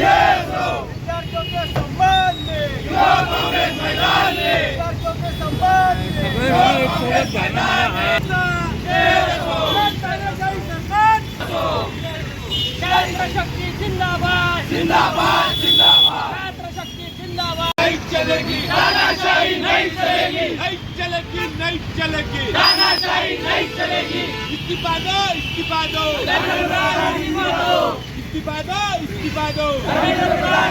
विद्यार्थियों के सम्मान में, विद्यार्थियों के सम्मान छात्र शक्ति जिंदाबाद जिंदाबाद जिंदाबाद, छात्र शक्ति जिंदाबाद। नहीं चलेगी तानाशाही, नहीं चलेगी, नहीं चलेगी, नहीं चलेगी तानाशाही, नहीं चलेगी। इस्तीफा दो, इस्तीफा ददो, इस्तीफा दो, इस्तीफा दो,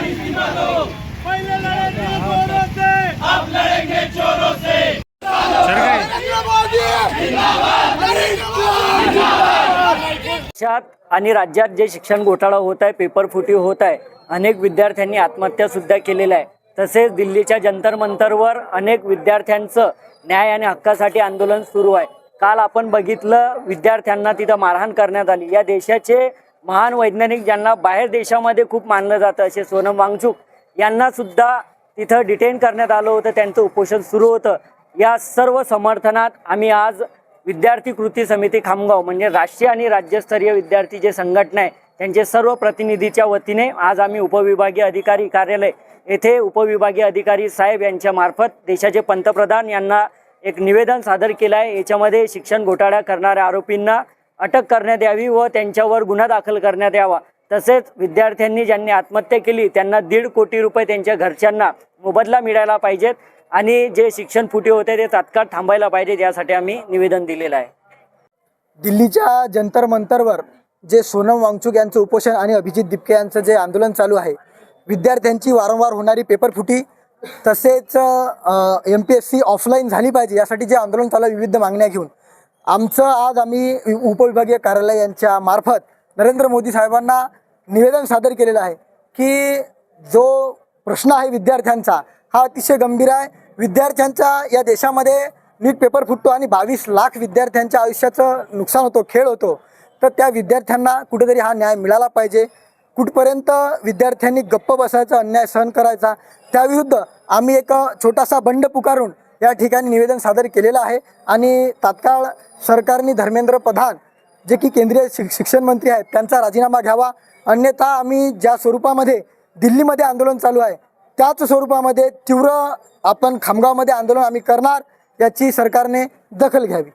इस्तीफा दो। पहले लड़ेंगे चोरों से, अब लड़ेंगे चोरों से। देशात आणि राज्यात जे शिक्षण घोटाळा होत आहे, पेपर फुटी होत आहे, अनेक विद्यार्थ्यांनी आत्महत्या सुद्धा केलेल्या आहे। तसेच दिल्लीच्या जंतर मंतरवर अनेक विद्यार्थ्यांचं न्याय आणि हक्कासाठी आंदोलन सुरू आहे। काल आपण बघितलं विद्यार्थ्यांना तिथं मारहाण करण्यात आली। या देशाचे महान वैज्ञानिक ज्यांना बाहेर देशामध्ये खूप मानलं जातं असे सोनम वांगचुक यांना सुद्धा तिथं डिटेन करण्यात आलं होतं, त्यांचं उपोषण सुरू होतं। या सर्व समर्थनात आम्ही आज विद्यार्थी कृती समिती खामगाव म्हणजे राष्ट्रीय आणि राज्यस्तरीय विद्यार्थी जे संघटना आहे त्यांचे सर्व प्रतिनिधीच्या वतीने आज आम्ही उपविभागीय अधिकारी कार्यालय येथे उपविभागीय अधिकारी साहेब यांच्या मार्फत देशाचे पंतप्रधान यांना एक निवेदन सादर केलं आहे। याच्यामध्ये शिक्षण घोटाळा करणाऱ्या आरोपींना अटक करण्यात यावी व त्यांच्यावर गुन्हा दाखल करण्यात यावा। तसेच विद्यार्थ्यांनी ज्यांनी आत्महत्या केली त्यांना 1.5 कोटी रुपये त्यांच्या घरच्यांना मोबदला मिळाला पाहिजेत आणि जे शिक्षण फुटे होते ते तात्काळ थांबायला पाहिजे, यासाठी आम्ही निवेदन दिलेलं आहे। दिल्लीच्या जंतर मंतरवर जे सोनम वांगचुक यांचं उपोषण आणि अभिजित दिपके यांचं जे आंदोलन चालू आहे, विद्यार्थ्यांची वारंवार होणारी पेपर फुटी तसेच MPSC ऑफलाईन झाली पाहिजे यासाठी जे आंदोलन चालू आहे, विविध मागण्या घेऊन आज आम्ही उपविभागीय कार्यालय यांच्या मार्फत नरेंद्र मोदी साहेबांना निवेदन सादर केलेलं आहे की जो प्रश्न आहे विद्यार्थ्यांचा हा अतिशय गंभीर आहे। विद्यार्थ्यांच्या या देशामध्ये नीट पेपर फुटतो आणि 22 लाख विद्यार्थ्यांच्या आयुष्याचं नुकसान होतो, खेळ होतो। तर त्या विद्यार्थ्यांना कुठेतरी हा न्याय मिळाला पाहिजे। कुठपर्यंत विद्यार्थ्यांनी गप्प बसायचा, अन्याय सहन करायचा, त्याविरुद्ध आम्ही एक छोटासा बंड पुकारून या ठिकाणी निवेदन सादर केलेलं आहे आणि तात्काळ सरकारने धर्मेंद्र प्रधान जे की केंद्रीय शिक्षण मंत्री आहेत त्यांचा राजीनामा घ्यावा, अन्यथा आम्ही ज्या स्वरूपामध्ये दिल्लीमध्ये आंदोलन चालू आहे त्याच स्वरूपामध्ये तीव्र आपण खामगावमध्ये आंदोलन आम्ही करणार, याची सरकारने दखल घ्यावी।